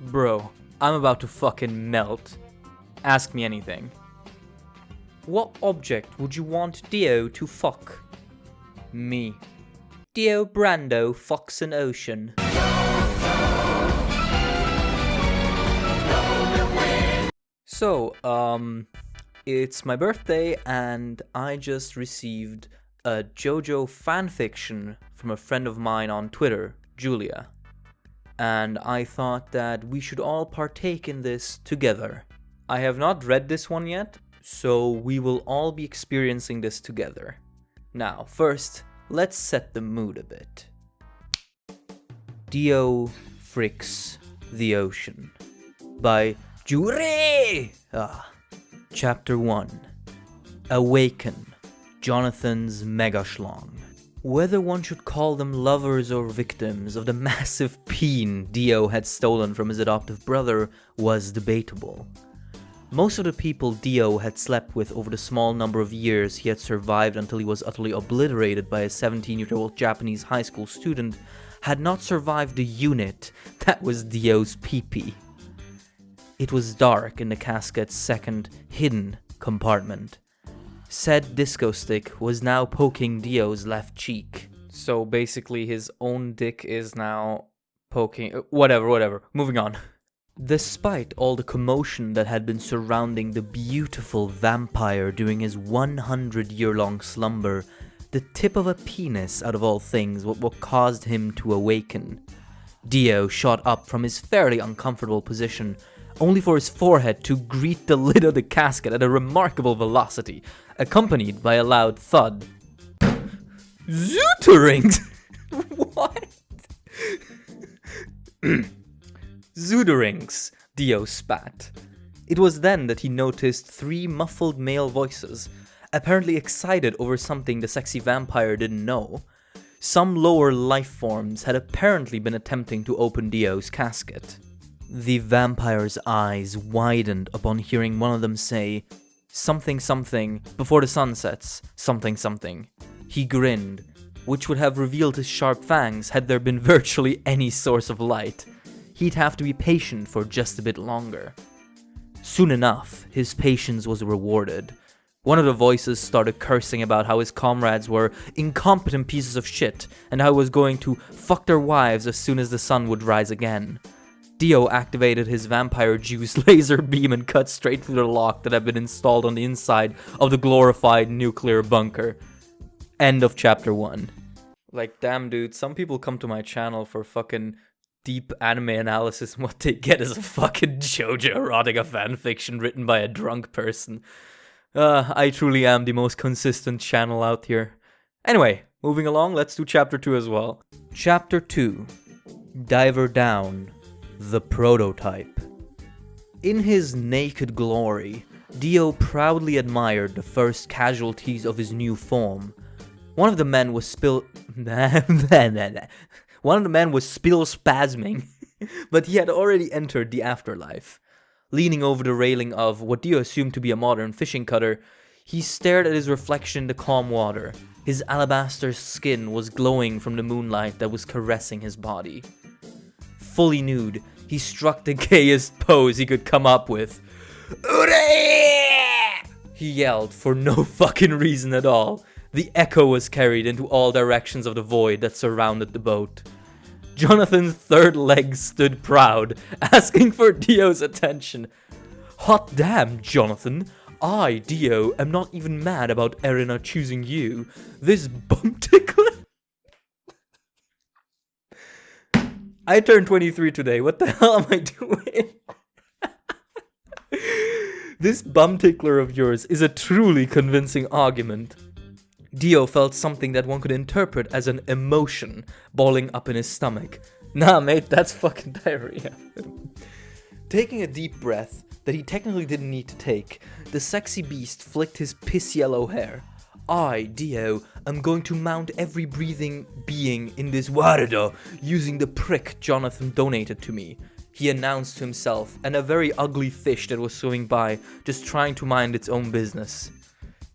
Bro, I'm about to fucking melt. Ask me anything. What object would you want Dio to fuck? Me. Dio Brando fucks an ocean. So, it's my birthday and I just received a Jojo fanfiction from a friend of mine on Twitter, Julia. And I thought that we should all partake in this together. I have not read this one yet, so we will all be experiencing this together. Now, first, let's set the mood a bit. Dio Fricks the Ocean by Jure! Chapter 1. Awaken, Jonathan's Megaschlong. Whether one should call them lovers or victims of the massive peen Dio had stolen from his adoptive brother was debatable. Most of the people Dio had slept with over the small number of years he had survived until he was utterly obliterated by a 17-year-old Japanese high school student had not survived the unit that was Dio's pee-pee. It was dark in the casket's second, hidden compartment. Said disco stick was now poking Dio's left cheek. So basically his own dick is now poking... Whatever. Moving on. Despite all the commotion that had been surrounding the beautiful vampire during his 100-year-long slumber, the tip of a penis, out of all things, what caused him to awaken. Dio shot up from his fairly uncomfortable position, only for his forehead to greet the lid of the casket at a remarkable velocity, accompanied by a loud thud. Zooterings! What? Zooterings, Dio spat. It was then that he noticed 3 muffled male voices, apparently excited over something the sexy vampire didn't know. Some lower life forms had apparently been attempting to open Dio's casket. The vampire's eyes widened upon hearing one of them say, "Something something, before the sun sets, something something." He grinned, which would have revealed his sharp fangs had there been virtually any source of light. He'd have to be patient for just a bit longer. Soon enough, his patience was rewarded. One of the voices started cursing about how his comrades were incompetent pieces of shit and how he was going to fuck their wives as soon as the sun would rise again. Dio activated his vampire juice laser beam and cut straight through the lock that had been installed on the inside of the glorified nuclear bunker. End of chapter 1. Like, damn dude, some people come to my channel for fucking deep anime analysis, and what they get is a fucking Jojo erotica fanfiction written by a drunk person. I truly am the most consistent channel out here. Anyway, moving along, let's do chapter 2 as well. Chapter 2. Diver Down. The Prototype. In his naked glory, Dio proudly admired the first casualties of his new form. One of the men was spill spasming, but he had already entered the afterlife. Leaning over the railing of what Dio assumed to be a modern fishing cutter, he stared at his reflection in the calm water. His alabaster skin was glowing from the moonlight that was caressing his body. Fully nude, he struck the gayest pose he could come up with. "Ure!" He yelled for no fucking reason at all. The echo was carried into all directions of the void that surrounded the boat. Jonathan's third leg stood proud, asking for Dio's attention. "Hot damn, Jonathan. I, Dio, am not even mad about Erina choosing you. This bum tickler..." I turned 23 today. What the hell am I doing? "This bum tickler of yours is a truly convincing argument." Dio felt something that one could interpret as an emotion balling up in his stomach. Nah, mate, that's fucking diarrhea. Taking a deep breath that he technically didn't need to take, the sexy beast flicked his piss-yellow hair. "I, Dio, am going to mount every breathing being in this world using the prick Jonathan donated to me," he announced to himself, and a very ugly fish that was swimming by, just trying to mind its own business.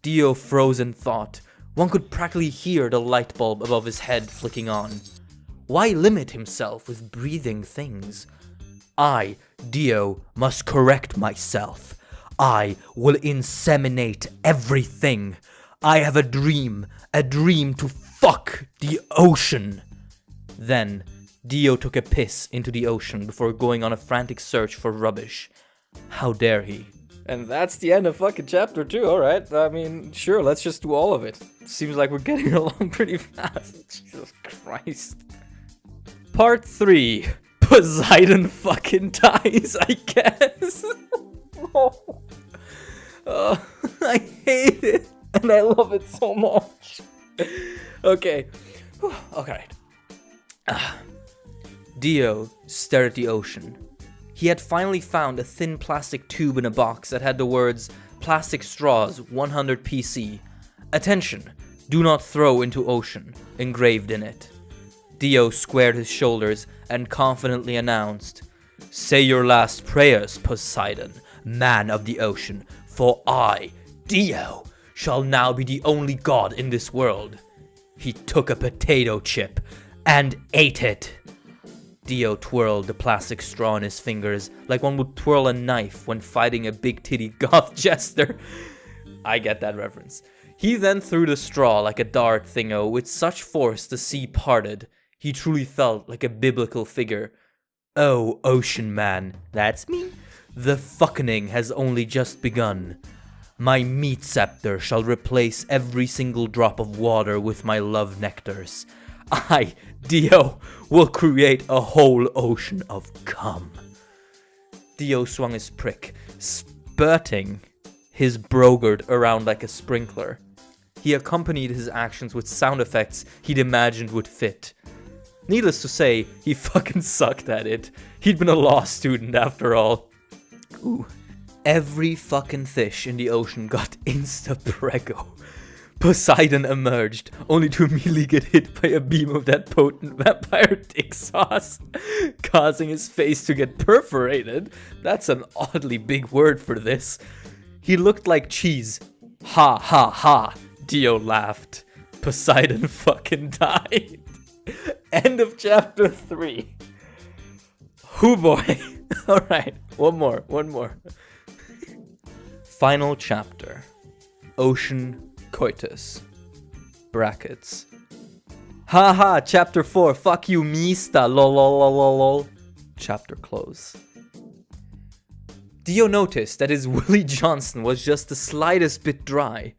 Dio froze in thought. One could practically hear the light bulb above his head flicking on. Why limit himself with breathing things? I, Dio, must correct myself. I will inseminate everything. I have a dream to fuck the ocean. Then, Dio took a piss into the ocean before going on a frantic search for rubbish. How dare he? And that's the end of fucking chapter 2, alright. I mean, sure, let's just do all of it. Seems like we're getting along pretty fast. Jesus Christ. Part 3. Poseidon fucking dies, I guess. I hate it, and I love it so much. Okay. Okay. Dio stared at the ocean. He had finally found a thin plastic tube in a box that had the words, "Plastic straws, 100 PC. Attention, do not throw into ocean," engraved in it. Dio squared his shoulders and confidently announced, "Say your last prayers, Poseidon, man of the ocean, for I, Dio, shall now be the only god in this world." He took a potato chip and ate it. Dio twirled the plastic straw in his fingers like one would twirl a knife when fighting a big-titty goth jester. I get that reference. He then threw the straw like a dart thingo with such force the sea parted. He truly felt like a biblical figure. Oh, ocean man, that's me. The fucking has only just begun. My meat scepter shall replace every single drop of water with my love nectars. I, Dio, will create a whole ocean of cum. Dio swung his prick, spurting his brogurt around like a sprinkler. He accompanied his actions with sound effects he'd imagined would fit. Needless to say, he fucking sucked at it. He'd been a law student after all. Ooh. Every fucking fish in the ocean got insta-prego. Poseidon emerged, only to immediately get hit by a beam of that potent vampire dick sauce, causing his face to get perforated. That's an oddly big word for this. He looked like cheese. Ha ha ha, Dio laughed. Poseidon fucking died. End of chapter 3. Hoo boy. Alright, one more. Final chapter. Ocean coitus. Brackets. Haha, chapter 4. Fuck you, Mista. Lol. Chapter close. Dio noticed that his Willie Johnson was just the slightest bit dry.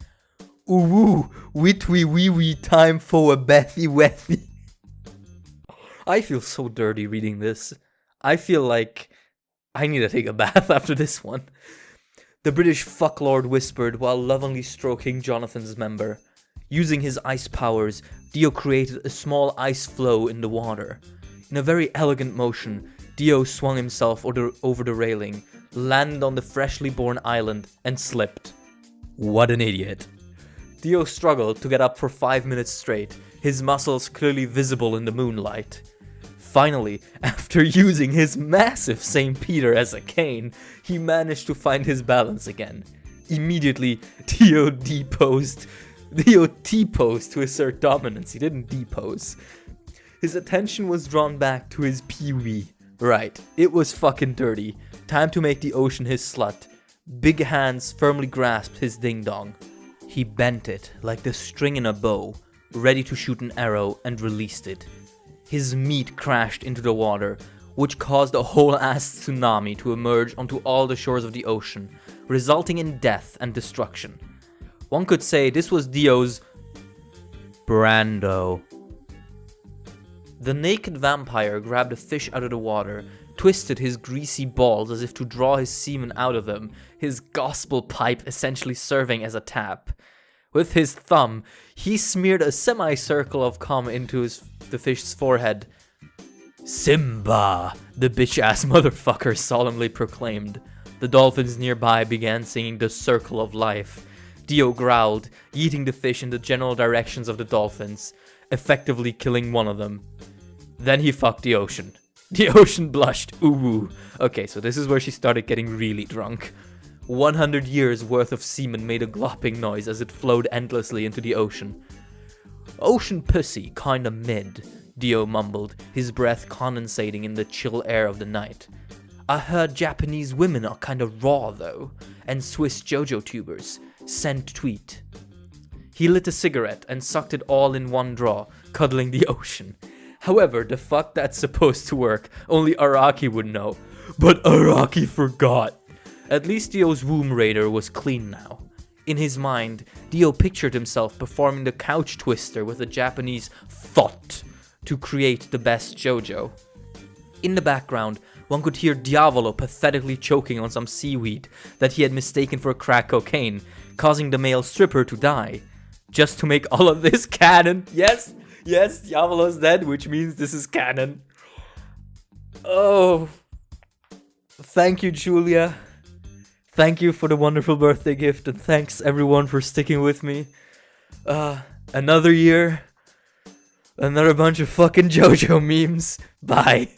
Ooh, witwy wee wee, time for a bethy wethy. I feel so dirty reading this. I feel like I need to take a bath after this one. The British fucklord whispered while lovingly stroking Jonathan's member. Using his ice powers, Dio created a small ice flow in the water. In a very elegant motion, Dio swung himself over the railing, landed on the freshly born island, and slipped. What an idiot. Dio struggled to get up for 5 minutes straight, his muscles clearly visible in the moonlight. Finally, after using his massive St. Peter as a cane, he managed to find his balance again. Immediately, Dio T-posed to assert dominance. He didn't depose. His attention was drawn back to his pee-wee. Right, it was fucking dirty. Time to make the ocean his slut. Big hands firmly grasped his ding-dong. He bent it like the string in a bow, ready to shoot an arrow, and released it. His meat crashed into the water, which caused a whole-ass tsunami to emerge onto all the shores of the ocean, resulting in death and destruction. One could say this was Dio's Brando. The naked vampire grabbed a fish out of the water, twisted his greasy balls as if to draw his semen out of them, his gospel pipe essentially serving as a tap. With his thumb, he smeared a semicircle of cum into the fish's forehead. Simba, the bitch-ass motherfucker solemnly proclaimed. The dolphins nearby began singing the Circle of Life. Dio growled, eating the fish in the general directions of the dolphins, effectively killing one of them. Then he fucked the ocean. The ocean blushed, ooh. Okay, so this is where she started getting really drunk. 100 years worth of semen made a glopping noise as it flowed endlessly into the ocean. Ocean pussy kinda mid, Dio mumbled, his breath condensating in the chill air of the night. I heard Japanese women are kinda raw though, and Swiss Jojo tubers. Send tweet. He lit a cigarette and sucked it all in one draw, cuddling the ocean. However, the fuck that's supposed to work, only Araki would know. But Araki forgot. At least Dio's womb raider was clean now. In his mind, Dio pictured himself performing the couch twister with a Japanese thought to create the best JoJo. In the background, one could hear Diavolo pathetically choking on some seaweed that he had mistaken for crack cocaine, causing the male stripper to die. Just to make all of this canon. Yes, Diavolo's dead, which means this is canon. Oh. Thank you, Julia. Thank you for the wonderful birthday gift, and thanks everyone for sticking with me. Another year. Another bunch of fucking JoJo memes. Bye.